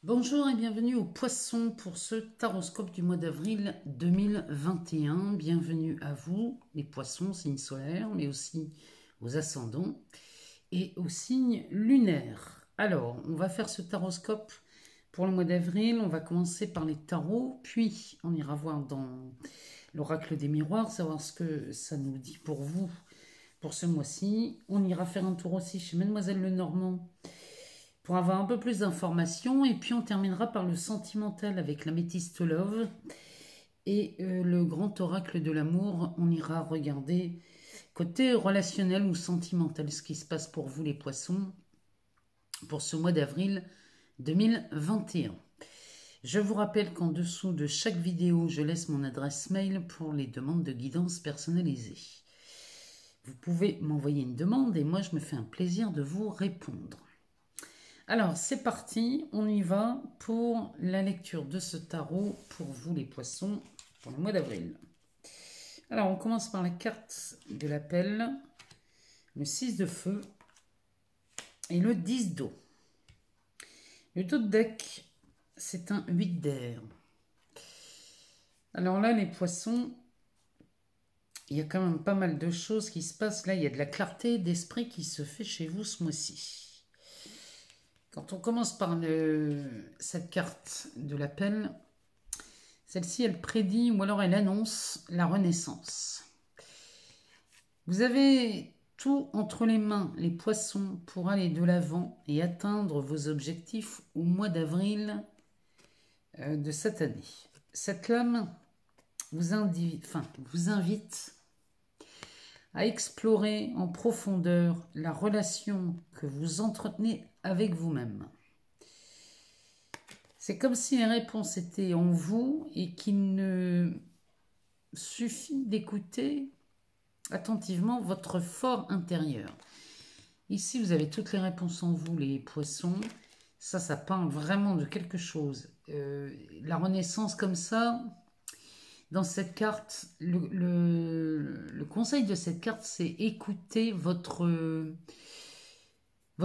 Bonjour et bienvenue aux Poissons pour ce taroscope du mois d'avril 2021. Bienvenue à vous, les Poissons, signe solaire, mais aussi aux ascendants et aux signes lunaires. Alors, on va faire ce taroscope pour le mois d'avril. On va commencer par les tarots, puis on ira voir dans l'oracle des miroirs, savoir ce que ça nous dit pour vous pour ce mois-ci. On ira faire un tour aussi chez Mademoiselle Lenormand pour avoir un peu plus d'informations. Et puis on terminera par le sentimental avec l'améthyste love. Et le grand oracle de l'amour, on ira regarder côté relationnel ou sentimental ce qui se passe pour vous les poissons pour ce mois d'avril 2021. Je vous rappelle qu'en dessous de chaque vidéo, je laisse mon adresse mail pour les demandes de guidance personnalisée. Vous pouvez m'envoyer une demande et moi je me fais un plaisir de vous répondre. Alors, c'est parti, on y va pour la lecture de ce tarot pour vous les poissons pour le mois d'avril. Alors, on commence par la carte de l'appel, le 6 de feu et le 10 d'eau. Le dos de deck, c'est un 8 d'air. Alors là, les poissons, il y a quand même pas mal de choses qui se passent. Là, il y a de la clarté d'esprit qui se fait chez vous ce mois-ci. Quand on commence par cette carte de l'appel, celle-ci, elle prédit ou alors elle annonce la renaissance. Vous avez tout entre les mains, les poissons, pour aller de l'avant et atteindre vos objectifs au mois d'avril de cette année. Cette lame vous invite à explorer en profondeur la relation que vous entretenez avec vous-même. C'est comme si les réponses étaient en vous et qu'il ne suffit d'écouter attentivement votre fort intérieur. Ici, vous avez toutes les réponses en vous, les poissons. Ça parle vraiment de quelque chose. La renaissance comme ça, dans cette carte, le conseil de cette carte, c'est écouter votre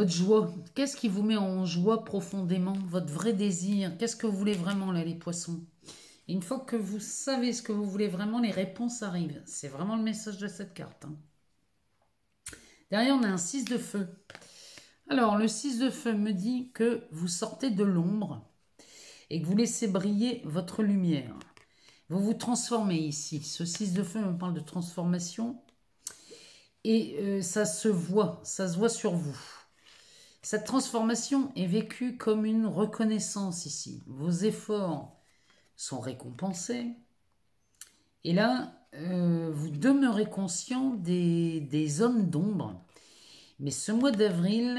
joie. Qu'est-ce qui vous met en joie profondément? Votre vrai désir. Qu'est-ce que vous voulez vraiment là, les poissons? Et une fois que vous savez ce que vous voulez vraiment, les réponses arrivent. C'est vraiment le message de cette carte. Derrière, on a un 6 de feu. Alors, le 6 de feu me dit que vous sortez de l'ombre et que vous laissez briller votre lumière. Vous vous transformez ici. Ce 6 de feu me parle de transformation. Et ça se voit sur vous. Cette transformation est vécue comme une reconnaissance ici. Vos efforts sont récompensés. Et là, vous demeurez conscient des zones d'ombre. Mais ce mois d'avril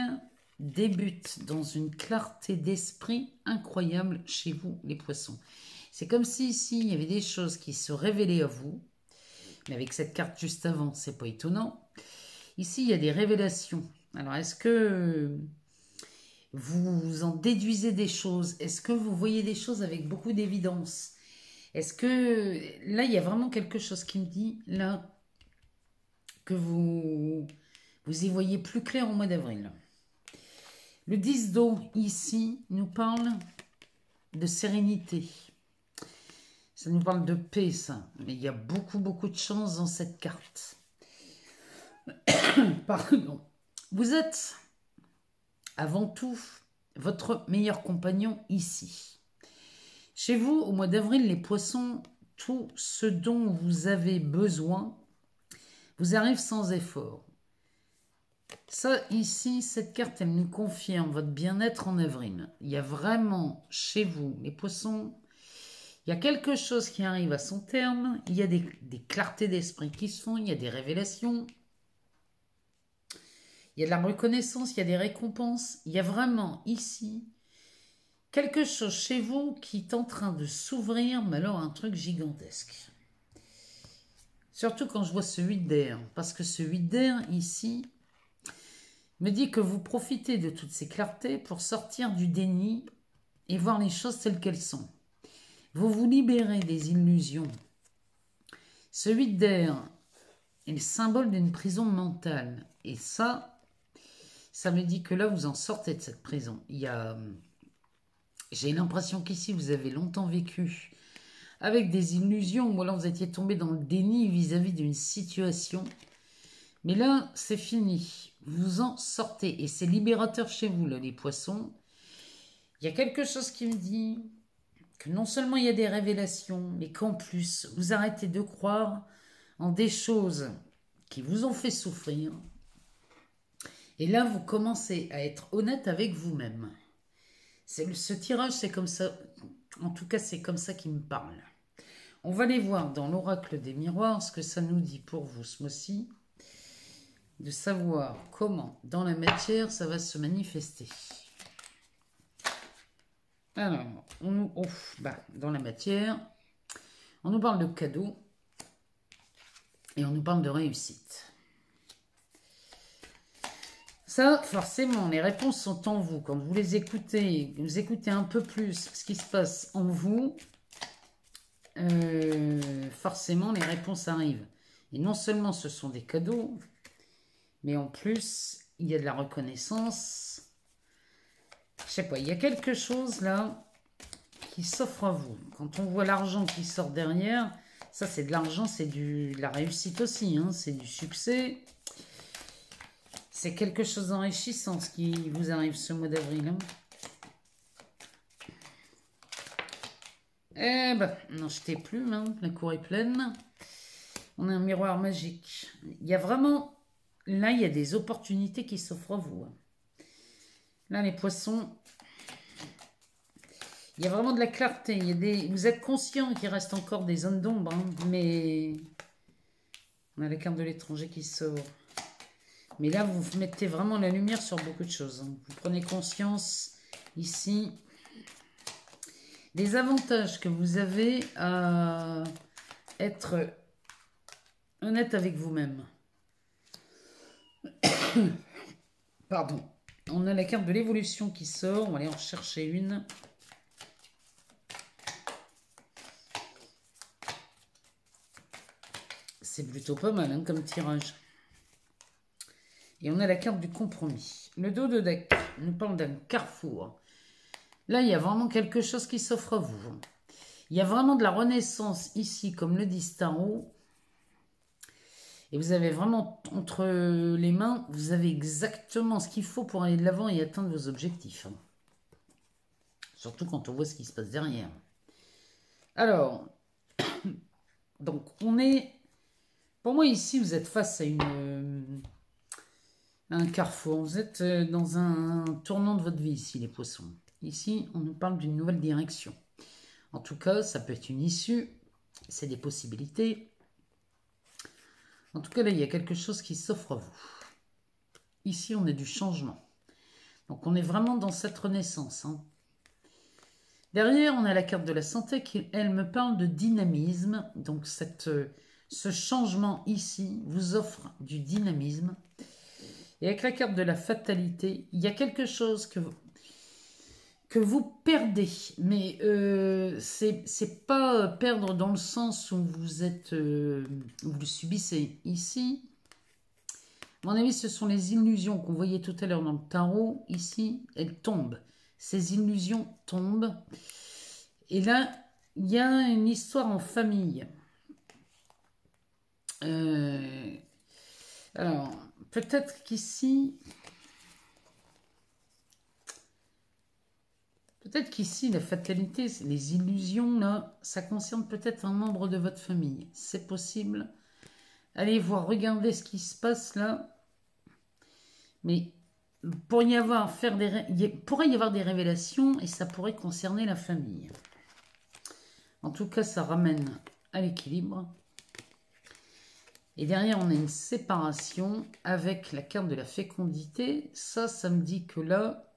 débute dans une clarté d'esprit incroyable chez vous, les poissons. C'est comme si ici, il y avait des choses qui se révélaient à vous. Mais avec cette carte juste avant, c'est pas étonnant. Ici, il y a des révélations. Alors, est-ce que vous en déduisez des choses? Est-ce que vous voyez des choses avec beaucoup d'évidence? Est-ce que là, il y a vraiment quelque chose qui me dit là que vous y voyez plus clair au mois d'avril? Le 10 d'eau, ici, nous parle de sérénité. Ça nous parle de paix, ça. Mais il y a beaucoup de chance dans cette carte. Pardon. Vous êtes avant tout votre meilleur compagnon ici. Chez vous, au mois d'avril, les poissons, tout ce dont vous avez besoin vous arrive sans effort. Ça, ici, cette carte, elle nous confirme votre bien-être en avril. Il y a vraiment, chez vous, les poissons, il y a quelque chose qui arrive à son terme. Il y a des clartés d'esprit qui se font. Il y a des révélations. Il y a de la reconnaissance. Il y a des récompenses. Il y a vraiment, ici, quelque chose chez vous qui est en train de s'ouvrir, mais alors un truc gigantesque. Surtout quand je vois ce 8 d'air. Parce que ce 8 d'air, ici, me dit que vous profitez de toutes ces clartés pour sortir du déni et voir les choses telles qu'elles sont. Vous vous libérez des illusions. Ce 8 d'air est le symbole d'une prison mentale. Et ça me dit que là, vous en sortez de cette prison. Il y a J'ai l'impression qu'ici, vous avez longtemps vécu avec des illusions, ou alors vous étiez tombé dans le déni vis-à-vis d'une situation. Mais là, c'est fini. Vous en sortez. Et c'est libérateur chez vous, là, les poissons. Il y a quelque chose qui me dit que non seulement il y a des révélations, mais qu'en plus, vous arrêtez de croire en des choses qui vous ont fait souffrir. Et là, vous commencez à être honnête avec vous-même. Ce tirage, c'est comme ça. En tout cas, c'est comme ça qu'il me parle. On va aller voir dans l'oracle des miroirs ce que ça nous dit pour vous ce mois-ci, de savoir comment dans la matière ça va se manifester. Alors, dans la matière, on nous parle de cadeaux et on nous parle de réussite. Ça, forcément, les réponses sont en vous. Quand vous les écoutez, vous écoutez un peu plus ce qui se passe en vous, forcément, les réponses arrivent. Et non seulement ce sont des cadeaux, mais en plus, il y a de la reconnaissance. Je sais pas, il y a quelque chose là qui s'offre à vous. Quand on voit l'argent qui sort derrière, ça c'est de l'argent, c'est de la réussite aussi, hein, c'est du succès. C'est quelque chose d'enrichissant ce qui vous arrive ce mois d'avril. Hein. Eh ben, n'en jetez plus, hein, la cour est pleine. On a un miroir magique. Il y a vraiment, là il y a des opportunités qui s'offrent à vous. Hein. Là les poissons, il y a vraiment de la clarté. Il y a vous êtes conscient qu'il reste encore des zones d'ombre, hein, mais on a la carte de l'étranger qui sort. Mais là, vous mettez vraiment la lumière sur beaucoup de choses. Hein. Vous prenez conscience ici des avantages que vous avez à être honnête avec vous-même. Pardon. On a la carte de l'évolution qui sort. On va aller en chercher une. C'est plutôt pas mal hein, comme tirage. Et on a la carte du compromis. Le dos de deck nous parle d'un carrefour. Là, il y a vraiment quelque chose qui s'offre à vous. Il y a vraiment de la renaissance ici, comme le dit Starot. Et vous avez vraiment, entre les mains, vous avez exactement ce qu'il faut pour aller de l'avant et atteindre vos objectifs. Surtout quand on voit ce qui se passe derrière. Alors, donc on est... Pour moi, ici, vous êtes face à un carrefour. Vous êtes dans un tournant de votre vie ici, les poissons. Ici, on nous parle d'une nouvelle direction. En tout cas, ça peut être une issue. C'est des possibilités. En tout cas, là, il y a quelque chose qui s'offre à vous. Ici, on a du changement. Donc, on est vraiment dans cette renaissance. Hein. Derrière, on a la carte de la santé qui, elle, me parle de dynamisme. Donc, ce changement ici vous offre du dynamisme. Et avec la carte de la fatalité, il y a quelque chose que vous perdez. Mais c'est pas perdre dans le sens où vous êtes, vous le subissez. Ici, à mon avis, ce sont les illusions qu'on voyait tout à l'heure dans le tarot. Ici, elles tombent. Ces illusions tombent. Et là, il y a une histoire en famille. Alors, peut-être qu'ici, la fatalité, les illusions, là, ça concerne peut-être un membre de votre famille. C'est possible. Allez voir, regardez ce qui se passe là. Mais il pourrait y avoir des révélations et ça pourrait concerner la famille. En tout cas, ça ramène à l'équilibre. Et derrière, on a une séparation avec la carte de la fécondité. Ça me dit que là,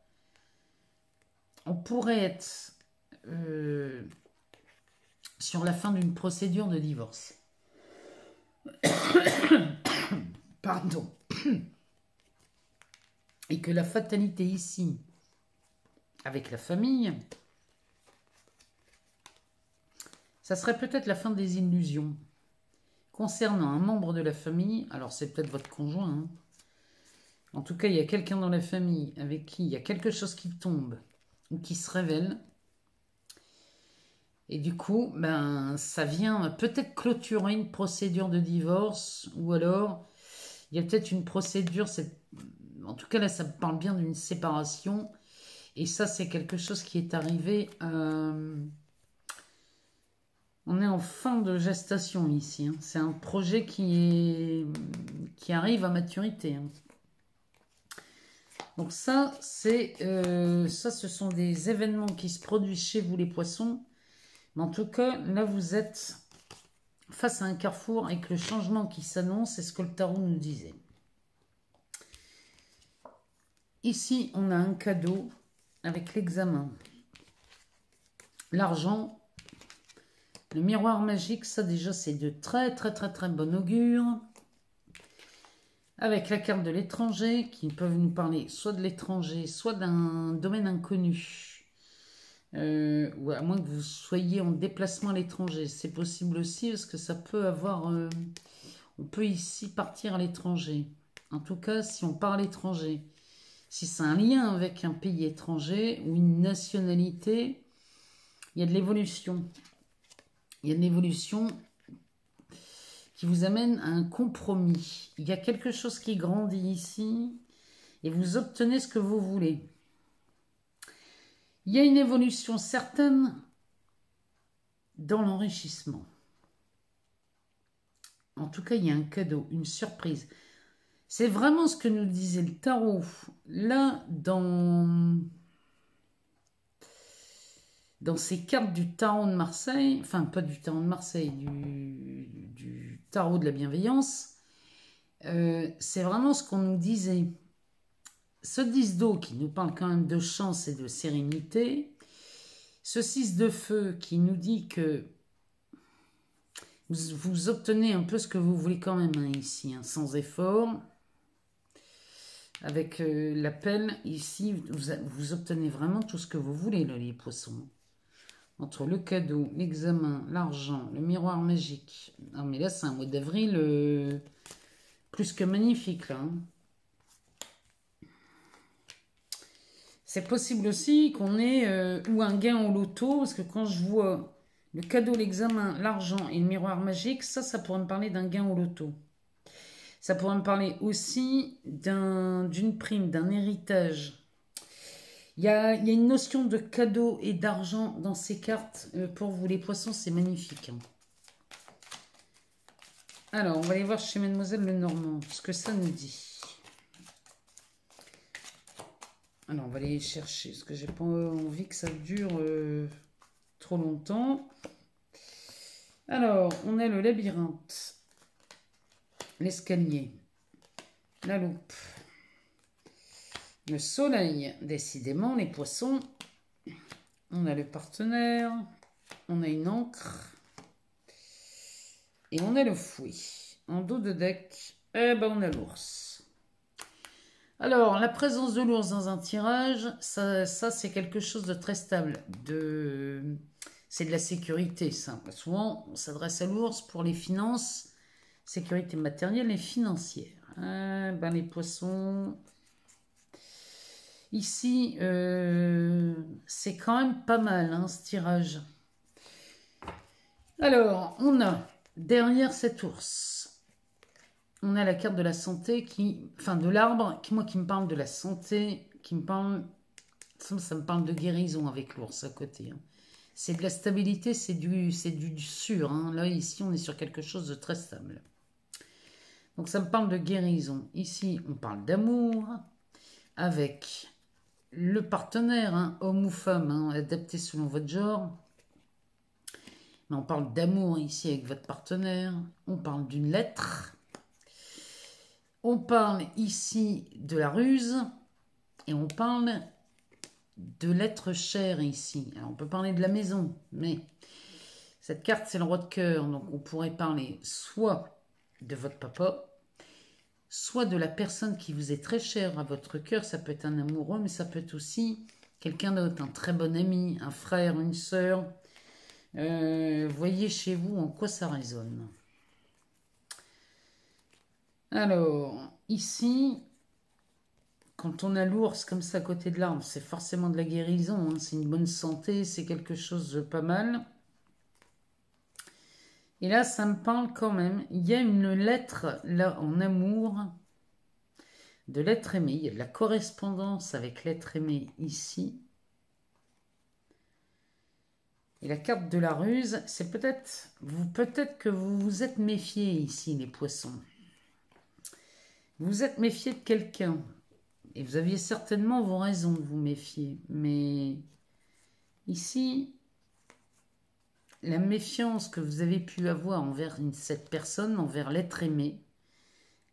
on pourrait être sur la fin d'une procédure de divorce. Pardon. Et que la fatalité ici, avec la famille, ça serait peut-être la fin des illusions. Concernant un membre de la famille, alors c'est peut-être votre conjoint, hein. En tout cas, il y a quelqu'un dans la famille avec qui il y a quelque chose qui tombe ou qui se révèle. Et du coup, ben, ça vient peut-être clôturer une procédure de divorce, ou alors il y a peut-être une procédure, en tout cas là, ça me parle bien d'une séparation. Et ça, c'est quelque chose qui est arrivé. On est en fin de gestation ici, hein. C'est un projet qui arrive à maturité, hein. Donc ça, ce sont des événements qui se produisent chez vous les poissons. Mais en tout cas, là, vous êtes face à un carrefour avec le changement qui s'annonce. C'est ce que le tarot nous disait. Ici, on a un cadeau avec l'examen. L'argent, le miroir magique, ça déjà, c'est de très, très, très, très bon augure. Avec la carte de l'étranger, qui peuvent nous parler soit de l'étranger, soit d'un domaine inconnu. Ou à moins que vous soyez en déplacement à l'étranger. C'est possible aussi, parce que ça peut avoir... on peut ici partir à l'étranger. En tout cas, si on part à l'étranger, si c'est un lien avec un pays étranger ou une nationalité, il y a de l'évolution. Il y a de l'évolution qui vous amène à un compromis. Il y a quelque chose qui grandit ici et vous obtenez ce que vous voulez. Il y a une évolution certaine dans l'enrichissement. En tout cas, il y a un cadeau, une surprise. C'est vraiment ce que nous disait le tarot. Là, dans ces cartes du tarot de Marseille, enfin pas du tarot de Marseille, du tarot de la bienveillance, c'est vraiment ce qu'on nous disait. Ce 10 d'eau qui nous parle quand même de chance et de sérénité, ce 6 de feu qui nous dit que vous obtenez un peu ce que vous voulez quand même, hein, ici, hein, sans effort. Avec l'appel, ici, vous obtenez vraiment tout ce que vous voulez, là, les poissons. Entre le cadeau, l'examen, l'argent, le miroir magique. Ah, mais là, c'est un mois d'avril plus que magnifique, là, hein. C'est possible aussi qu'on ait ou un gain au loto, parce que quand je vois le cadeau, l'examen, l'argent et le miroir magique, ça pourrait me parler d'un gain au loto. Ça pourrait me parler aussi d'une prime, d'un héritage. Il y a une notion de cadeau et d'argent dans ces cartes. Pour vous les poissons, c'est magnifique, hein. Alors, on va aller voir chez Mademoiselle Lenormand, ce que ça nous dit. Alors, on va aller chercher, parce que j'ai pas envie que ça dure trop longtemps. Alors, on a le labyrinthe, l'escalier, la loupe, le soleil, décidément, les poissons. On a le partenaire, on a une encre et on a le fouet. En dos de deck, on a l'ours. Alors, la présence de l'ours dans un tirage, ça c'est quelque chose de très stable. C'est de la sécurité, ça. Souvent, on s'adresse à l'ours pour les finances, sécurité matérielle et financière. Les poissons... Ici, c'est quand même pas mal, hein, ce tirage. Alors, on a, derrière cet ours, on a la carte de la santé, de l'arbre, qui me parle de la santé, ça me parle de guérison avec l'ours à côté, hein. C'est de la stabilité, c'est du sûr, hein. Là, ici, on est sur quelque chose de très stable. Donc, ça me parle de guérison. Ici, on parle d'amour, avec le partenaire, hein, homme ou femme, hein, adapté selon votre genre. Mais on parle d'amour ici avec votre partenaire. On parle d'une lettre. On parle ici de la ruse. Et on parle de l'être cher ici. Alors, on peut parler de la maison, mais cette carte, c'est le roi de cœur. Donc, on pourrait parler soit de votre papa, soit de la personne qui vous est très chère à votre cœur. Ça peut être un amoureux, mais ça peut être aussi quelqu'un d'autre, un très bon ami, un frère, une sœur. Voyez chez vous en quoi ça résonne. Alors, ici, quand on a l'ours comme ça à côté de l'arbre, c'est forcément de la guérison, hein. C'est une bonne santé, c'est quelque chose de pas mal. Et là, ça me parle quand même. Il y a une lettre, là, en amour, de l'être aimé. Il y a de la correspondance avec l'être aimé ici. Et la carte de la ruse, c'est peut-être que vous vous êtes méfié ici, les poissons. Vous vous êtes méfié de quelqu'un. Et vous aviez certainement vos raisons de vous méfier. Mais ici, la méfiance que vous avez pu avoir envers cette personne, envers l'être aimé,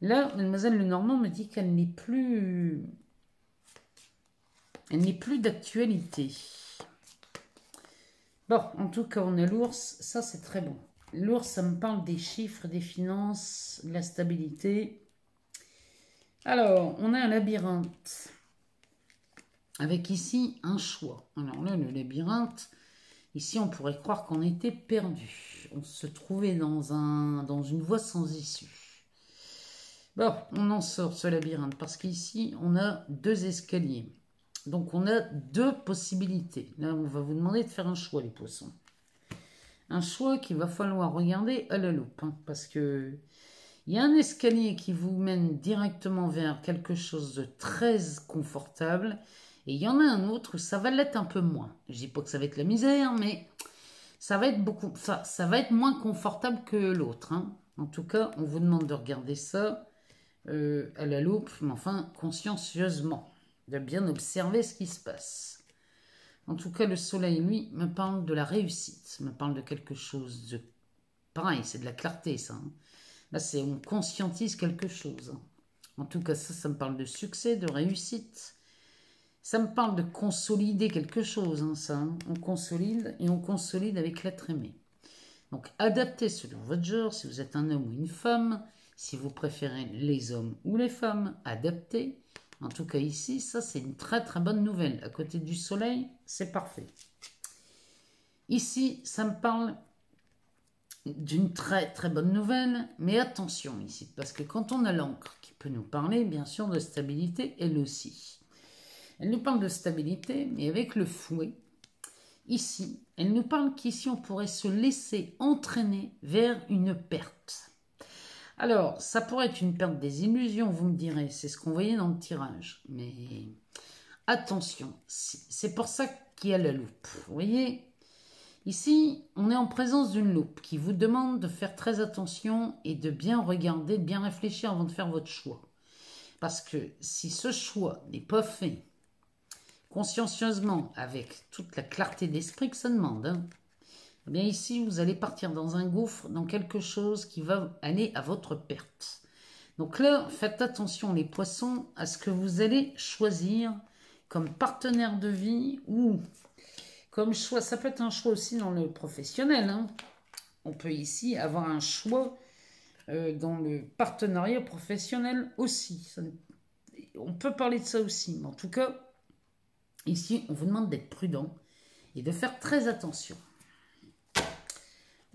là, mademoiselle Lenormand me dit qu'elle n'est plus... Elle n'est plus d'actualité. Bon, en tout cas, on a l'ours. Ça, c'est très bon. L'ours, ça me parle des chiffres, des finances, de la stabilité. Alors, on a un labyrinthe. Avec ici, un choix. Alors là, le labyrinthe, ici, on pourrait croire qu'on était perdu. On se trouvait dans une voie sans issue. Bon, on en sort ce labyrinthe parce qu'ici, on a 2 escaliers. Donc, on a 2 possibilités. Là, on va vous demander de faire un choix, les poissons. Un choix qu'il va falloir regarder à la loupe. Hein, parce que il y a un escalier qui vous mène directement vers quelque chose de très confortable. Et il y en a un autre où ça va l'être un peu moins. Je dis pas que ça va être la misère, mais ça va être ça va être moins confortable que l'autre. Hein. En tout cas, on vous demande de regarder ça à la loupe, mais enfin consciencieusement, de bien observer ce qui se passe. En tout cas, le soleil, lui, me parle de la réussite, me parle de quelque chose de... Pareil, c'est de la clarté, ça. Hein. Là, on conscientise quelque chose. Hein. En tout cas, ça me parle de succès, de réussite. Ça me parle de consolider quelque chose, hein, ça. Hein. On consolide et on consolide avec l'être aimé. Donc, adaptez selon votre genre, si vous êtes un homme ou une femme, si vous préférez les hommes ou les femmes, adaptez. En tout cas, ici, ça, c'est une très très bonne nouvelle. À côté du soleil, c'est parfait. Ici, ça me parle d'une très très bonne nouvelle, mais attention ici, parce que quand on a l'encre qui peut nous parler, bien sûr, de stabilité, elle aussi. Elle nous parle de stabilité, mais avec le fouet, ici, elle nous parle qu'ici, on pourrait se laisser entraîner vers une perte. Alors, ça pourrait être une perte des illusions, vous me direz, c'est ce qu'on voyait dans le tirage, mais attention, c'est pour ça qu'il y a la loupe, vous voyez. Ici, on est en présence d'une loupe qui vous demande de faire très attention et de bien regarder, de bien réfléchir avant de faire votre choix. Parce que si ce choix n'est pas fait consciencieusement, avec toute la clarté d'esprit que ça demande, hein, eh bien ici, vous allez partir dans un gouffre, dans quelque chose qui va aller à votre perte. Donc là, faites attention les poissons à ce que vous allez choisir comme partenaire de vie ou comme choix. Ça peut être un choix aussi dans le professionnel. Hein. On peut ici avoir un choix dans le partenariat professionnel aussi. On peut parler de ça aussi. Mais en tout cas, ici, on vous demande d'être prudent et de faire très attention.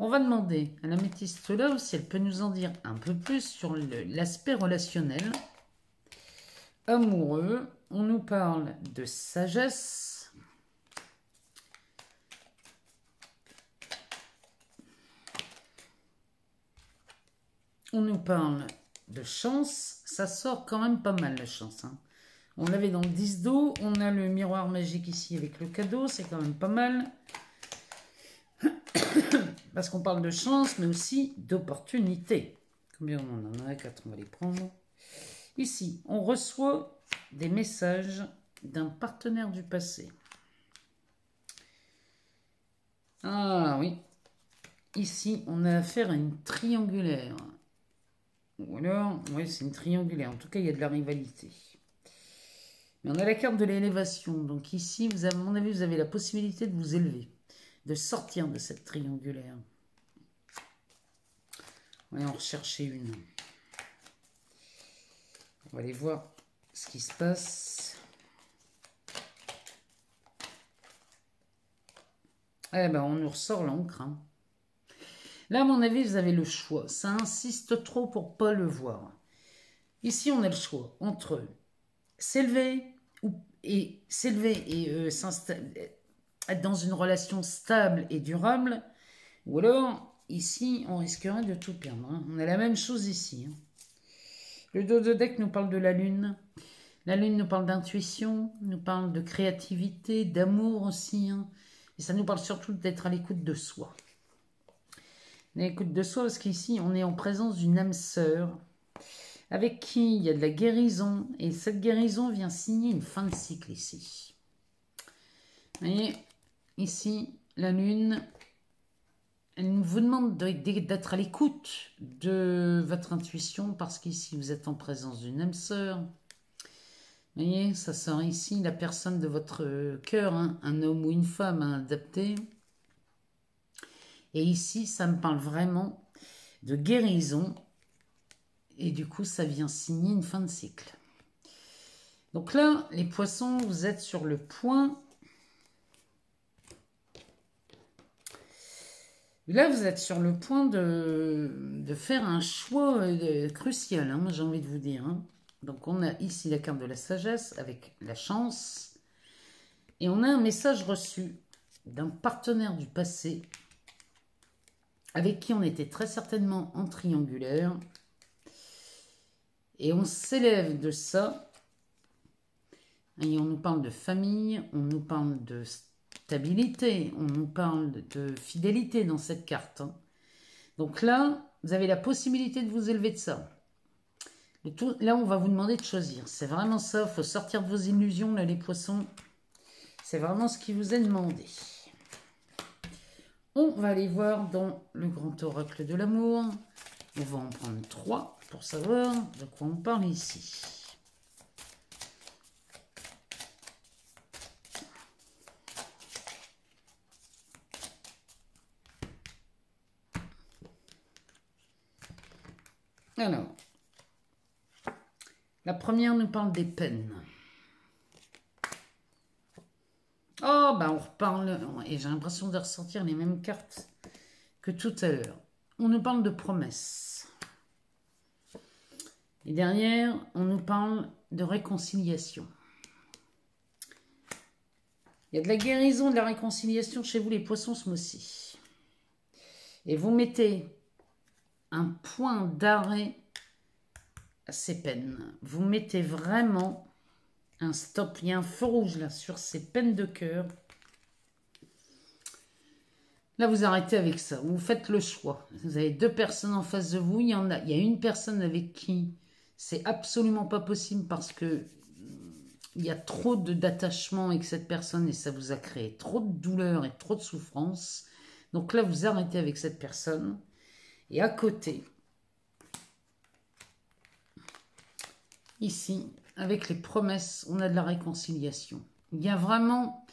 On va demander à la métiste là si elle peut nous en dire un peu plus sur l'aspect relationnel. Amoureux, on nous parle de sagesse. On nous parle de chance. Ça sort quand même pas mal la chance. Hein. On l'avait dans le 10 d'eau. On a le miroir magique ici avec le cadeau. C'est quand même pas mal. Parce qu'on parle de chance, mais aussi d'opportunité. Combien on en a? 4, on va les prendre. Ici, on reçoit des messages d'un partenaire du passé. Ah oui. Ici, on a affaire à une triangulaire. Ou alors, oui, c'est une triangulaire. En tout cas, il y a de la rivalité. Mais on a la carte de l'élévation. Donc ici, vous avez, à mon avis, vous avez la possibilité de vous élever, de sortir de cette triangulaire. On va en rechercher une. On va aller voir ce qui se passe. Eh ben, on nous ressort l'encre. Hein. Là, à mon avis, vous avez le choix. Ça insiste trop pour pas le voir. Ici, on a le choix entre s'élever et être dans une relation stable et durable, ou alors ici, on risquerait de tout perdre. Hein. On a la même chose ici. Hein. Le dos de deck nous parle de la lune. La lune nous parle d'intuition, nous parle de créativité, d'amour aussi. Hein. Et ça nous parle surtout d'être à l'écoute de soi. À l'écoute de soi parce qu'ici, on est en présence d'une âme sœur avec qui il y a de la guérison. Et cette guérison vient signer une fin de cycle ici. Vous voyez, ici, la lune, elle vous demande d'être à l'écoute de votre intuition parce qu'ici, vous êtes en présence d'une âme sœur. Vous voyez, ça sort ici la personne de votre cœur, hein, un homme ou une femme adapté. Et ici, ça me parle vraiment de guérison. Et du coup, ça vient signer une fin de cycle. Donc là, les poissons, vous êtes sur le point. Là, vous êtes sur le point de faire un choix crucial, hein, j'ai envie de vous dire. Hein. Donc, on a ici la carte de la sagesse avec la chance. Et on a un message reçu d'un partenaire du passé avec qui on était très certainement en triangulaire. Et on s'élève de ça. Et on nous parle de famille, on nous parle de stabilité, on nous parle de fidélité dans cette carte. Hein. Donc là, vous avez la possibilité de vous élever de ça. Là, on va vous demander de choisir. C'est vraiment ça, il faut sortir de vos illusions, là, les poissons. C'est vraiment ce qui vous est demandé. On va aller voir dans le grand oracle de l'amour. On va en prendre 3 pour savoir de quoi on parle ici. Alors, la première nous parle des peines. Oh, bah on reparle, et j'ai l'impression de ressortir les mêmes cartes que tout à l'heure. On nous parle de promesses. Et derrière, on nous parle de réconciliation. Il y a de la guérison, de la réconciliation chez vous, les poissons, ce mois-ci. Et vous mettez un point d'arrêt à ces peines. Vous mettez vraiment un stop. Il y a un feu rouge là sur ces peines de cœur. Là, vous arrêtez avec ça. Vous faites le choix. Vous avez 2 personnes en face de vous. Il y a une personne avec qui c'est absolument pas possible parce que il y a trop d'attachement avec cette personne et ça vous a créé trop de douleur et trop de souffrance. Donc là, vous arrêtez avec cette personne. Et à côté, ici, avec les promesses, on a de la réconciliation. Il y a vraiment...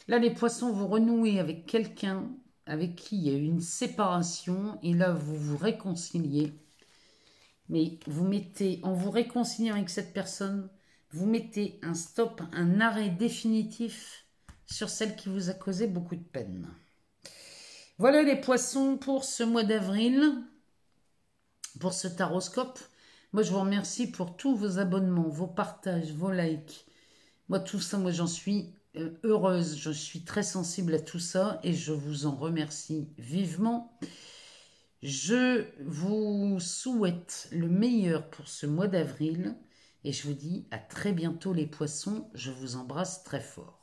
Là, les poissons, vous renouez avec quelqu'un avec qui il y a eu une séparation. Et là, vous vous réconciliez. Mais vous mettez, en vous réconciliant avec cette personne, vous mettez un stop, un arrêt définitif sur celle qui vous a causé beaucoup de peine. Voilà les poissons pour ce mois d'avril, pour ce taroscope. Moi, je vous remercie pour tous vos abonnements, vos partages, vos likes. Moi, tout ça, moi, j'en suis heureuse. Je suis très sensible à tout ça et je vous en remercie vivement. Je vous souhaite le meilleur pour ce mois d'avril et je vous dis à très bientôt les poissons. Je vous embrasse très fort.